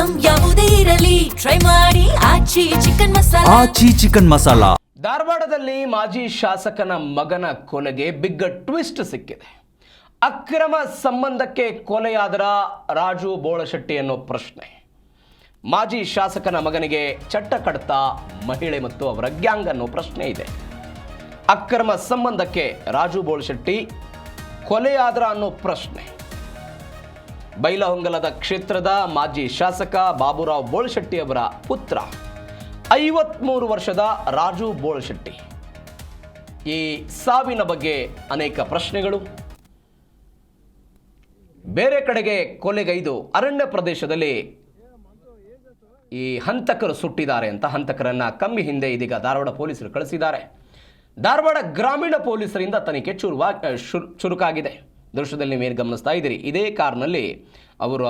Item ಯಾವುದೇ ಇರಲಿ try ಮಾಡಿ ಆಚಿ ಚಿಕನ್ ಮಸಾಲಾ. ಆಚಿ ಚಿಕನ್ ಮಸಾಲಾ. ಧಾರವಾಡದಲ್ಲಿ ಮಾಜಿ ಶಾಸಕನ ಮಗನ ಕೊಲೆಗೆ ಬಿಗ್ ಟ್ವಿಸ್ಟ್ ಸಿಕ್ಕಿದೆ. ಅಕ್ರಮ ಸಂಬಂಧಕ್ಕೆ ಕೊಲೆಯಾದರ ರಾಜು ಬೋಳಶೆಟ್ಟಿ ಅನ್ನೋ ಪ್ರಶ್ನೆ. ಮಾಜಿ ಶಾಸಕನ ಮಗನಿಗೆ ಚಟ್ಟ ಕಡ್ತಾ ಮಹಿಳೆ ಮತ್ತು ಅವರ ಗ್ಯಾಂಗ್ ಅನ್ನೋ ಪ್ರಶ್ನೆ ಇದೆ. ಅಕ್ರಮ ಸಂಬಂಧಕ್ಕೆ ರಾಜು ಬೋಳಶೆಟ್ಟಿ ಕೊಲೆಯಾದರ ಅನ್ನೋ ಪ್ರಶ್ನೆ. ಬೈಲಹೊಂಗಲದ ಕ್ಷೇತ್ರದ ಮಾಜಿ ಶಾಸಕ ಬಾಬುರಾವ್ ಬೋಳಶೆಟ್ಟಿ ಅವರ ಪುತ್ರ 53 ವರ್ಷದ ರಾಜು ಬೋಳಶೆಟ್ಟಿ. ಈ ಸಾವಿನ ಬಗ್ಗೆ ಅನೇಕ ಪ್ರಶ್ನೆಗಳು. ಬೇರೆ ಕಡೆಗೆ ಕೊಲೆಗೈದು ಅರಣ್ಯ ಪ್ರದೇಶದಲ್ಲಿ ಈ ಹಂತಕರು ಸುಟ್ಟಿದ್ದಾರೆ ಅಂತ ಹಂತಕರನ್ನ ಕಮ್ಮಿ ಹಿಂದೆ ಇದೀಗ ಧಾರವಾಡ ಪೊಲೀಸರು ಕಳಿಸಿದ್ದಾರೆ. ಧಾರವಾಡ ಗ್ರಾಮೀಣ ಪೊಲೀಸರಿಂದ ತನಿಖೆ ಚುರುಕಾಗಿದೆ. ದೃಶ್ಯದಲ್ಲಿ ಮೇಲೆ ಗಮನಿಸ್ತಾ ಇದ್ದೀರಿ. ಇದೇ ಕಾರಿನಲ್ಲಿ ಅವರ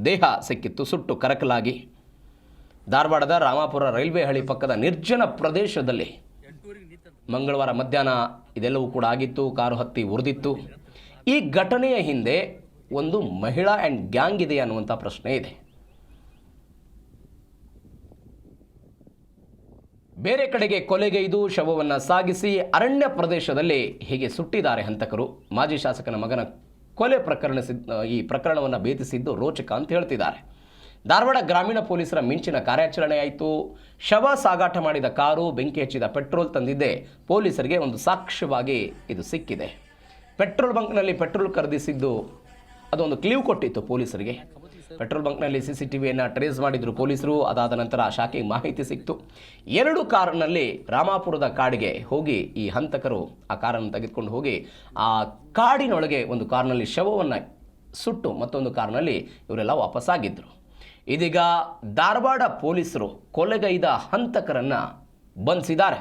ದೇಹ ಸಿಕ್ಕಿತ್ತು, ಸುಟ್ಟು ಕರಕಲಾಗಿ. ಧಾರವಾಡದ ರಾಮಾಪುರ ರೈಲ್ವೆ ಹಳಿ ಪಕ್ಕದ ನಿರ್ಜನ ಪ್ರದೇಶದಲ್ಲಿ ಮಂಗಳವಾರ ಮಧ್ಯಾಹ್ನ ಇದೆಲ್ಲವೂ ಕೂಡ ಆಗಿತ್ತು. ಕಾರು ಹತ್ತಿ ಉರಿದಿತ್ತು. ಈ ಘಟನೆಯ ಹಿಂದೆ ಒಂದು ಮಹಿಳಾ ಆ್ಯಂಡ್ ಗ್ಯಾಂಗ್ ಇದೆ ಅನ್ನುವಂಥ ಪ್ರಶ್ನೆ ಇದೆ. ಬೇರೆ ಕಡೆಗೆ ಕೊಲೆಗೈದು ಶವವನ್ನು ಸಾಗಿಸಿ ಅರಣ್ಯ ಪ್ರದೇಶದಲ್ಲಿ ಹೀಗೆ ಸುಟ್ಟಿದ್ದಾರೆ ಹಂತಕರು. ಮಾಜಿ ಶಾಸಕನ ಮಗನ ಕೊಲೆ ಈ ಪ್ರಕರಣವನ್ನು ಭೇದಿಸಿದ್ದು ರೋಚಕ ಅಂತ ಹೇಳ್ತಿದ್ದಾರೆ. ಧಾರವಾಡ ಗ್ರಾಮೀಣ ಪೊಲೀಸರ ಮಿಂಚಿನ ಕಾರ್ಯಾಚರಣೆ ಆಯಿತು. ಶವ ಸಾಗಾಟ ಮಾಡಿದ ಕಾರು, ಬೆಂಕಿ ಹಚ್ಚಿದ ಪೆಟ್ರೋಲ್ ತಂದಿದ್ದೆ ಪೊಲೀಸರಿಗೆ ಒಂದು ಸಾಕ್ಷ್ಯವಾಗಿ ಇದು ಸಿಕ್ಕಿದೆ. ಪೆಟ್ರೋಲ್ ಬಂಕ್ನಲ್ಲಿ ಪೆಟ್ರೋಲ್ ಖರೀದಿಸಿದ್ದು ಅದೊಂದು ಕ್ಲೀವ್ ಕೊಟ್ಟಿತ್ತು ಪೊಲೀಸರಿಗೆ. ಪೆಟ್ರೋಲ್ ಬಂಕ್ನಲ್ಲಿ CCTVಯನ್ನು ಟ್ರೇಸ್ ಮಾಡಿದ್ರು ಪೊಲೀಸರು. ಅದಾದ ನಂತರ ಶಾಖೆಗೆ ಮಾಹಿತಿ ಸಿಕ್ತು. 2 ಕಾರಿನಲ್ಲಿ ರಾಮಾಪುರದ ಕಾಡಿಗೆ ಹೋಗಿ ಈ ಹಂತಕರು ಆ ಕಾರನ್ನು ತೆಗೆದುಕೊಂಡು ಹೋಗಿ ಆ ಕಾಡಿನೊಳಗೆ ಒಂದು ಕಾರ್ನಲ್ಲಿ ಶವವನ್ನು ಸುಟ್ಟು ಮತ್ತೊಂದು ಕಾರ್ನಲ್ಲಿ ಇವರೆಲ್ಲ ವಾಪಸ್ಸಾಗಿದ್ದರು. ಇದೀಗ ಧಾರವಾಡ ಪೊಲೀಸರು ಕೊಲೆಗೈದ ಹಂತಕರನ್ನು ಬಂಧಿಸಿದ್ದಾರೆ.